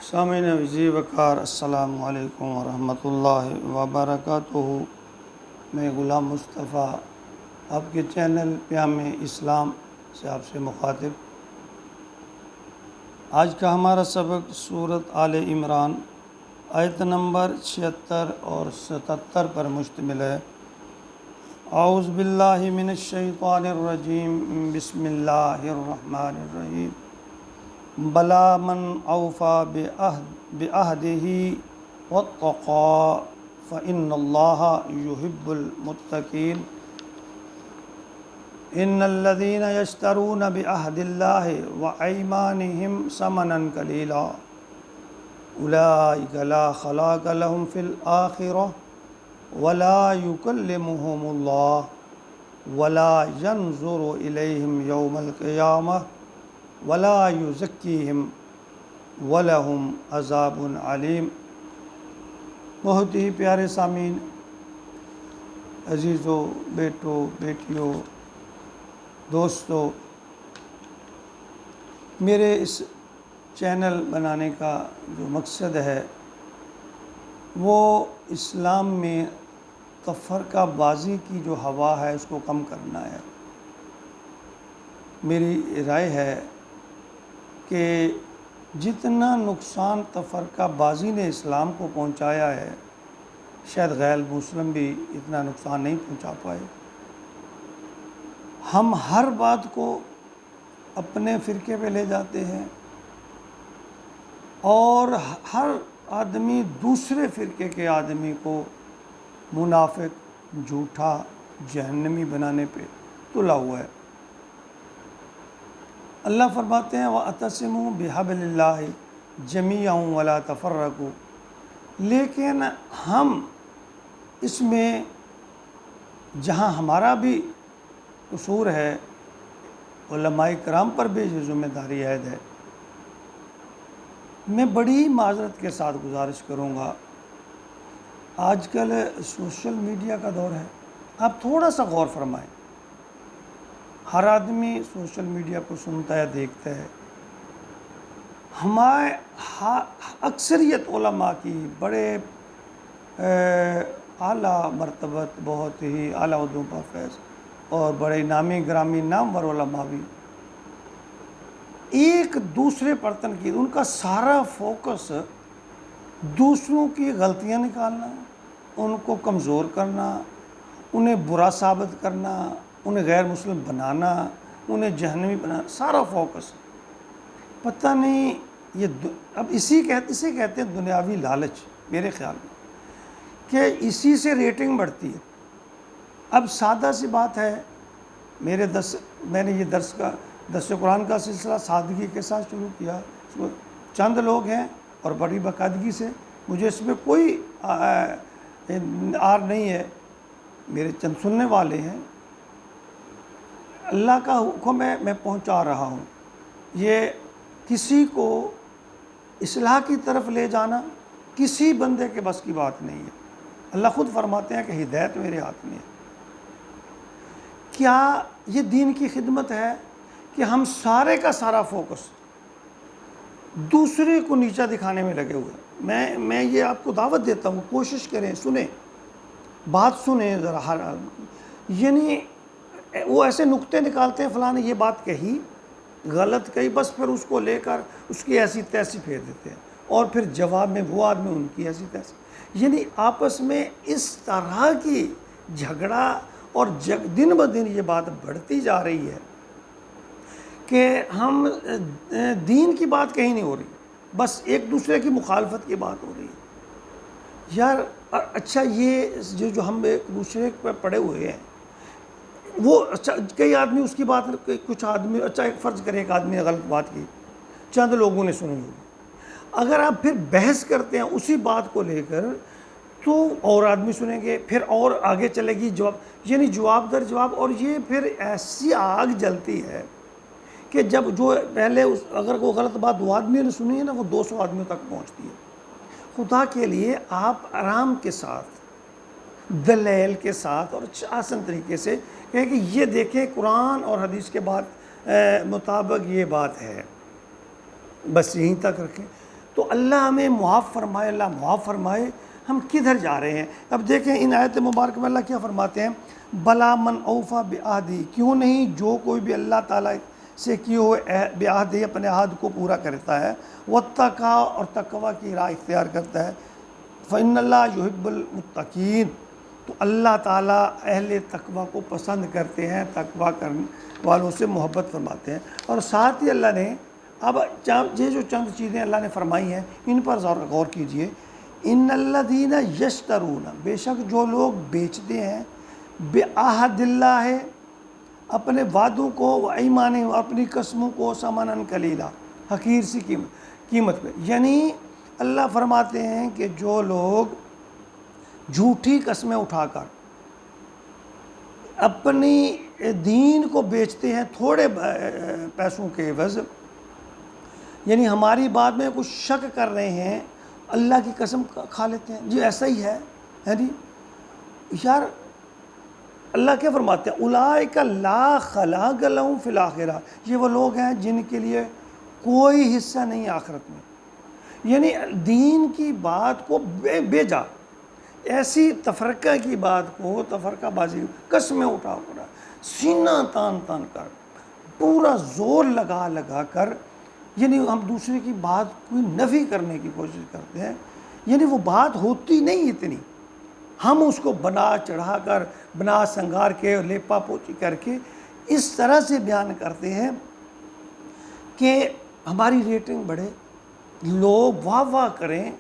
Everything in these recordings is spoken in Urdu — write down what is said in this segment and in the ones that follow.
سامعین وزیر وقار السلام علیکم ورحمۃ اللہ وبرکاتہ۔ میں غلام مصطفیٰ آپ کے چینل پیام اسلام سے آپ سے مخاطب۔ آج کا ہمارا سبق سورۃ آل عمران آیت نمبر 76 اور 77 پر مشتمل ہے۔ اعوذ باللہ من الشیطان الرجیم، بسم اللہ الرحمن الرحیم۔ بلا من اوفى بعهده واتقى فإن الله يحب المتقين۔ ان الذين يشترون بعهد الله وأيمانهم ثمنا قليلا أولئك لا خلاق لهم في الآخرة ولا يكلمهم الله ولا ينظر إليهم يوم القيامة ولا یزکیہم ولہم عذاب علیم۔ بہت ہی پیارے سامعین، عزیزوں، بیٹوں، بیٹیوں، دوستوں، میرے اس چینل بنانے کا جو مقصد ہے وہ اسلام میں تفرقہ بازی کی جو ہوا ہے اس کو کم کرنا ہے۔ میری رائے ہے کہ جتنا نقصان تفرقہ بازی نے اسلام کو پہنچایا ہے شاید غیر مسلم بھی اتنا نقصان نہیں پہنچا پائے۔ ہم ہر بات کو اپنے فرقے پہ لے جاتے ہیں اور ہر آدمی دوسرے فرقے کے آدمی کو منافق، جھوٹا، جہنمی بنانے پہ تلا ہوا ہے۔ اللہ فرماتے ہیں وَاعْتَصِمُوا بِحَبْلِ اللَّهِ جَمِيعًا وَلَا تَفَرَّقُوا، لیکن ہم اس میں جہاں ہمارا بھی قصور ہے، علماء کرام پر بھی یہ ذمہ داری عائد ہے۔ میں بڑی معذرت کے ساتھ گزارش کروں گا، آج کل سوشل میڈیا کا دور ہے، آپ تھوڑا سا غور فرمائیں۔ ہر آدمی سوشل میڈیا کو سنتا ہے، دیکھتا ہے۔ ہمارے اکثریت علماء کی بڑے اعلیٰ مرتبت، بہت ہی اعلیٰ عہدوں پر فیض اور بڑے نامی گرامی نامور علماء بھی ایک دوسرے پر تنقید، ان کا سارا فوکس دوسروں کی غلطیاں نکالنا، ان کو کمزور کرنا، انہیں برا ثابت کرنا، انہیں غیر مسلم بنانا، انہیں جہنمی بنانا، سارا فوکس۔ پتہ نہیں یہ اب اسے کہتے ہیں دنیاوی لالچ، میرے خیال میں کہ اسی سے ریٹنگ بڑھتی ہے۔ اب سادہ سی بات ہے، میں نے یہ درس قرآن کا سلسلہ سادگی کے ساتھ شروع کیا۔ چند لوگ ہیں اور بڑی باقاعدگی سے، مجھے اس میں کوئی آر نہیں ہے، میرے چند سننے والے ہیں۔ اللہ کا حکم ہے، میں پہنچا رہا ہوں۔ یہ کسی کو اصلاح کی طرف لے جانا کسی بندے کے بس کی بات نہیں ہے۔ اللہ خود فرماتے ہیں کہ ہدایت میرے ہاتھ میں ہے۔ کیا یہ دین کی خدمت ہے کہ ہم سارے کا سارا فوکس دوسرے کو نیچا دکھانے میں لگے ہوئے ہیں؟ میں یہ آپ کو دعوت دیتا ہوں، کوشش کریں، سنیں، بات سنیں ذرا ہر یعنی وہ ایسے نقطے نکالتے ہیں، فلاں نے یہ بات کہی، غلط کہی، بس پھر اس کو لے کر اس کی ایسی تیسی پھیر دیتے ہیں، اور پھر جواب میں وہ آدمی ان کی ایسی تیسی، یعنی آپس میں اس طرح کی جھگڑا اور دن بدن یہ بات بڑھتی جا رہی ہے کہ ہم دین کی بات کہیں نہیں ہو رہی، بس ایک دوسرے کی مخالفت کی بات ہو رہی ہے۔ یار اچھا، یہ جو ہم ایک دوسرے پہ پڑے ہوئے ہیں، وہ اچھا کئی آدمی اس کی بات، کچھ آدمی، اچھا ایک فرض کریں ایک آدمی نے غلط بات کی، چند لوگوں نے سنی ہوگی، اگر آپ پھر بحث کرتے ہیں اسی بات کو لے کر تو اور آدمی سنیں گے، پھر اور آگے چلے گی جواب، یعنی جواب در جواب، اور یہ پھر ایسی آگ جلتی ہے کہ جب جو پہلے اگر کوئی غلط بات دو آدمی نے سنی ہے نا، وہ 200 آدمیوں تک پہنچتی ہے۔ خدا کے لیے آپ آرام کے ساتھ، دلیل کے ساتھ اور آسان طریقے سے کہیں کہ یہ دیکھیں قرآن اور حدیث کے مطابق یہ بات ہے، بس یہیں تک رکھیں۔ تو اللہ ہمیں معاف فرمائے، اللہ معاف فرمائے، ہم کدھر جا رہے ہیں؟ اب دیکھیں ان آیت مبارک میں اللہ کیا فرماتے ہیں، بلا من اوفا بعہدی، کیوں نہیں جو کوئی بھی اللہ تعالیٰ سے کیے ہوئے بعہدی اپنے عہد کو پورا کرتا ہے، واتقا اور تقوی کی راہ اختیار کرتا ہے، فإن اللہ یحب المتقین، تو اللہ تعالیٰ اہل تقوی کو پسند کرتے ہیں، تقوی کرنے والوں سے محبت فرماتے ہیں۔ اور ساتھ ہی اللہ نے اب یہ جو چند چیزیں اللہ نے فرمائی ہیں ان پر غور کیجئے، ان الذین یشترون، بے شک جو لوگ بیچتے ہیں، بعہد اللہ، اپنے وعدوں کو، و ایمانہم، اپنی قسموں کو، ثمنا قلیلا، حقیر سی قیمت پہ، یعنی اللہ فرماتے ہیں کہ جو لوگ جھوٹی قسمیں اٹھا کر اپنی دین کو بیچتے ہیں تھوڑے پیسوں کے عوض، یعنی ہماری بات میں کچھ شک کر رہے ہیں، اللہ کی قسم کھا لیتے ہیں، جی ایسا ہی ہے جی یار، اللہ کیا فرماتے ہیں، اولئک لا خلاق لہم فی الآخرہ، یہ وہ لوگ ہیں جن کے لیے کوئی حصہ نہیں آخرت میں، یعنی دین کی بات کو بے جا، ایسی تفرقہ کی بات کو، تفرقہ بازی، قسمیں اٹھا سینہ تان تان کر، پورا زور لگا لگا کر، یعنی ہم دوسرے کی بات کوئی نفی کرنے کی کوشش کرتے ہیں، یعنی وہ بات ہوتی نہیں اتنی، ہم اس کو بنا چڑھا کر، بنا سنگار کے، لیپا پوچی کر کے اس طرح سے بیان کرتے ہیں کہ ہماری ریٹنگ بڑھے، لوگ واہ واہ کریں،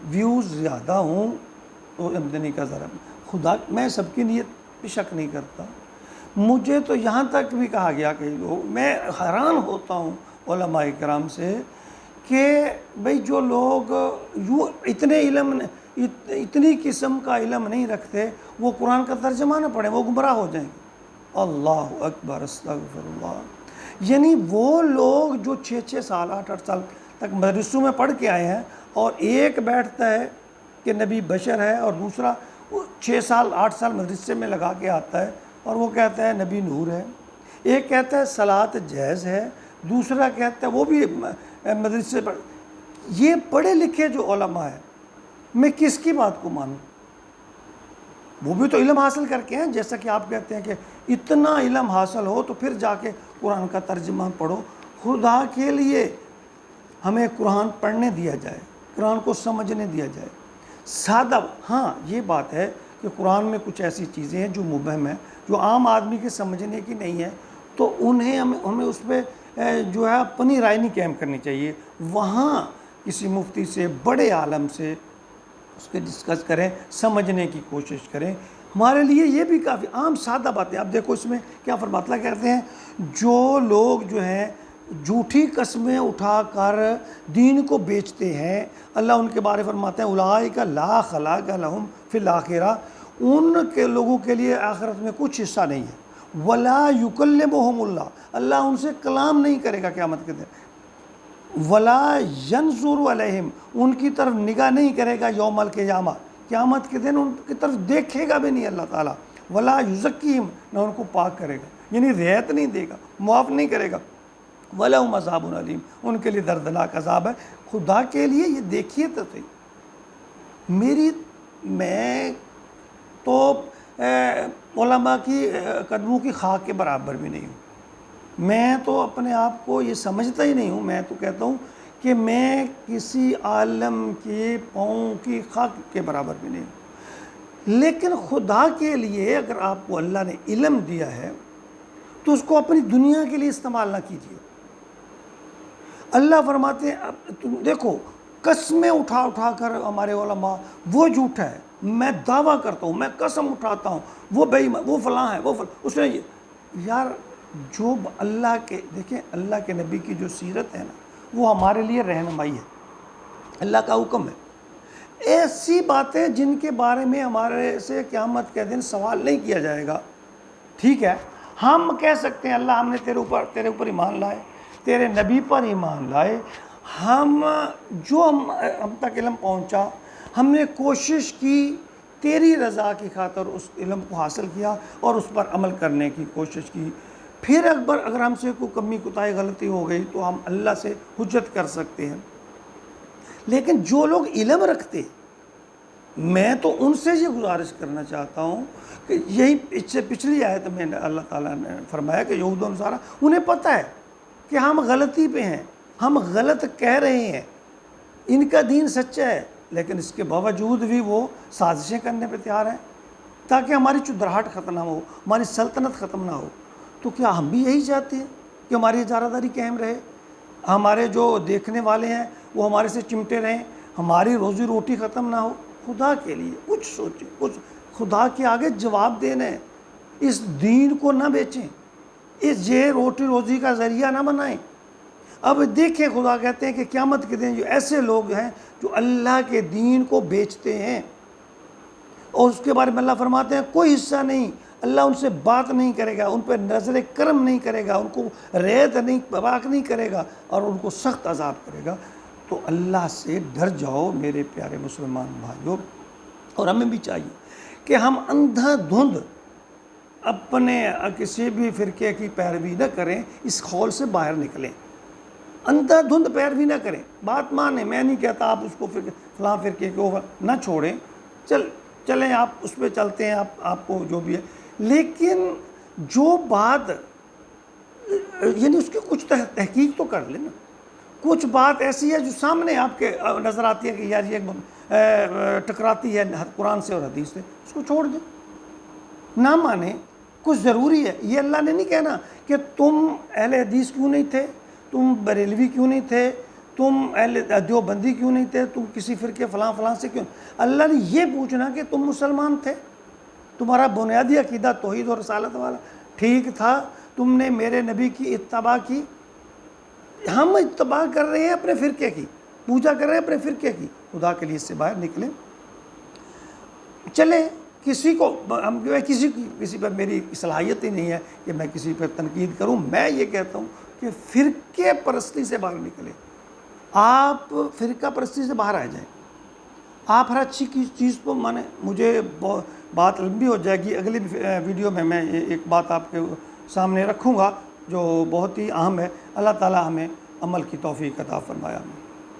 ویوز زیادہ ہوں، تو آمدنی کا ذرا، خدا میں سب کی نیت پہ شک نہیں کرتا، مجھے تو یہاں تک بھی کہا گیا کہ لوگ، میں حیران ہوتا ہوں علماء کرام سے کہ بھئی جو لوگ یوں اتنے علم، اتنی قسم کا علم نہیں رکھتے، وہ قرآن کا ترجمہ نہ پڑھیں، وہ گمراہ ہو جائیں گے۔ اللہ اکبر، استغفر اللہ، یعنی وہ لوگ جو 6 سال 8 سال تک مدرسوں میں پڑھ کے آئے ہیں، اور ایک بیٹھتا ہے کہ نبی بشر ہے، اور دوسرا 6 سال 8 سال مدرسے میں لگا کے آتا ہے اور وہ کہتا ہے نبی نور ہے، ایک کہتا ہے صلاۃ جائز ہے، دوسرا کہتا ہے وہ بھی مدرسے پڑھ، یہ پڑھے لکھے جو علماء ہیں، میں کس کی بات کو مانوں؟ وہ بھی تو علم حاصل کر کے ہیں، جیسا کہ آپ کہتے ہیں کہ اتنا علم حاصل ہو تو پھر جا کے قرآن کا ترجمہ پڑھو، خدا کے لیے ہمیں قرآن پڑھنے دیا جائے، قرآن کو سمجھنے دیا جائے، سادہ، ہاں یہ بات ہے کہ قرآن میں کچھ ایسی چیزیں ہیں جو مبہم ہیں، جو عام آدمی کے سمجھنے کی نہیں ہے، تو انہیں ہمیں اس پہ جو ہے اپنی رائے نہیں قائم کرنی چاہیے، وہاں کسی مفتی سے، بڑے عالم سے اس کے ڈسکس کریں، سمجھنے کی کوشش کریں، ہمارے لیے یہ بھی کافی عام سادہ باتیں۔ اب دیکھو اس میں کیا فرماتا کہتے ہیں، جو لوگ جو ہیں جھوٹی قسمیں اٹھا کر دین کو بیچتے ہیں، اللہ ان کے بارے فرماتے ہیں اولئک لا خلاق لہم فی الآخرہ، ان کے لوگوں کے لیے آخرت میں کچھ حصہ نہیں ہے، ولا یکلمہم اللہ، اللہ ان سے کلام نہیں کرے گا قیامت کے دن، ولا ینظر علیہم، ان کی طرف نگاہ نہیں کرے گا یوم القیامہ، قیامت کے دن ان کی طرف دیکھے گا بھی نہیں اللہ تعالیٰ، ولا یزکیہم، نہ ان کو پاک کرے گا، یعنی رعایت نہیں دے گا، معاف نہیں کرے گا، وَلَهُمْ عَذَابٌ علیم، ان کے لیے دردناک عذاب ہے۔ خدا کے لیے یہ دیکھیے تو صحیح، میں تو علماء کی قدموں کی خاک کے برابر بھی نہیں ہوں، میں تو اپنے آپ کو یہ سمجھتا ہی نہیں ہوں، میں تو کہتا ہوں کہ میں کسی عالم کے پاؤں کی خاک کے برابر بھی نہیں ہوں، لیکن خدا کے لیے اگر آپ کو اللہ نے علم دیا ہے تو اس کو اپنی دنیا کے لیے استعمال نہ کیجیے۔ اللہ فرماتے ہیں، اب تم دیکھو قسمیں اٹھا اٹھا کر ہمارے علماء، وہ جھوٹا ہے، میں دعویٰ کرتا ہوں، میں قسم اٹھاتا ہوں، وہ بے ایمان، وہ فلاں ہے، وہ فلاں، اس نے یار جو اللہ کے، دیکھیں اللہ کے نبی کی جو سیرت ہے نا، وہ ہمارے لیے رہنمائی ہے، اللہ کا حکم ہے، ایسی باتیں جن کے بارے میں ہمارے سے قیامت کے دن سوال نہیں کیا جائے گا، ٹھیک ہے، ہم کہہ سکتے ہیں اللہ ہم نے تیرے اوپر ایمان لائے، تیرے نبی پر ایمان لائے، ہم تک علم پہنچا، ہم نے کوشش کی، تیری رضا کی خاطر اس علم کو حاصل کیا اور اس پر عمل کرنے کی کوشش کی، پھر اگر ہم سے کوئی کمی کوتاہی غلطی ہو گئی تو ہم اللہ سے حجت کر سکتے ہیں، لیکن جو لوگ علم رکھتے، میں تو ان سے یہ گزارش کرنا چاہتا ہوں کہ یہی پچھلی آیت میں اللہ تعالیٰ نے فرمایا کہ یہود و نصارہ انہیں پتہ ہے کہ ہم غلطی پہ ہیں، ہم غلط کہہ رہے ہیں، ان کا دین سچا ہے، لیکن اس کے باوجود بھی وہ سازشیں کرنے پہ تیار ہیں تاکہ ہماری چدراہٹ ختم نہ ہو، ہماری سلطنت ختم نہ ہو۔ تو کیا ہم بھی یہی چاہتے ہیں کہ ہماری اجارہ داری قائم رہے، ہمارے جو دیکھنے والے ہیں وہ ہمارے سے چمٹے رہیں، ہماری روزی روٹی ختم نہ ہو؟ خدا کے لیے کچھ سوچیں، کچھ خدا کے آگے جواب دینا ہے۔ اس دین کو نہ بیچیں، اس یہ روٹی روزی کا ذریعہ نہ بنائیں۔ اب دیکھیں، خدا کہتے ہیں کہ قیامت کے دن جو ایسے لوگ ہیں جو اللہ کے دین کو بیچتے ہیں، اور اس کے بارے میں اللہ فرماتے ہیں کوئی حصہ نہیں، اللہ ان سے بات نہیں کرے گا، ان پہ نظر کرم نہیں کرے گا، ان کو ریت نہیں پاک نہیں کرے گا، اور ان کو سخت عذاب کرے گا۔ تو اللہ سے ڈر جاؤ میرے پیارے مسلمان بھائیوں، اور ہمیں بھی چاہیے کہ ہم اندھا دھند اپنے کسی بھی فرقے کی پیروی نہ کریں، اس خول سے باہر نکلیں، اندھا دھند پیروی نہ کریں، بات مانیں۔ میں نہیں کہتا آپ اس کو فلاں فرقے کو نہ چھوڑیں، چلیں آپ اس پہ چلتے ہیں، آپ کو جو بھی ہے، لیکن جو بات یعنی اس کی کچھ تحقیق تو کر لیں نا۔ کچھ بات ایسی ہے جو سامنے آپ کے نظر آتی ہے کہ یار یہ ٹکراتی ہے قرآن سے اور حدیث سے، اس کو چھوڑ دیں، نہ مانیں۔ کچھ ضروری ہے، یہ اللہ نے نہیں کہنا کہ تم اہل حدیث کیوں نہیں تھے، تم بریلوی کیوں نہیں تھے، تم اہل دیوبندی کیوں نہیں تھے، تم کسی فرقے فلاں فلاں سے کیوں۔ اللہ نے یہ پوچھنا کہ تم مسلمان تھے، تمہارا بنیادی عقیدہ توحید اور رسالت والا ٹھیک تھا، تم نے میرے نبی کی اتباع کی۔ ہم اتباع کر رہے ہیں اپنے فرقے کی، پوجا کر رہے ہیں اپنے فرقے کی، خدا کے لیے اس سے باہر نکلیں۔ چلیں، کسی کو کسی پر میری صلاحیت ہی نہیں ہے کہ میں کسی پر تنقید کروں۔ میں یہ کہتا ہوں کہ فرقے پرستی سے باہر نکلیں، آپ فرقہ پرستی سے باہر آ جائیں، آپ ہر اچھی چیز کو مانیں۔ مجھے بات لمبی ہو جائے گی، اگلی ویڈیو میں ایک بات آپ کے سامنے رکھوں گا جو بہت ہی اہم ہے۔ اللہ تعالی ہمیں عمل کی توفیق عطا فرمایا۔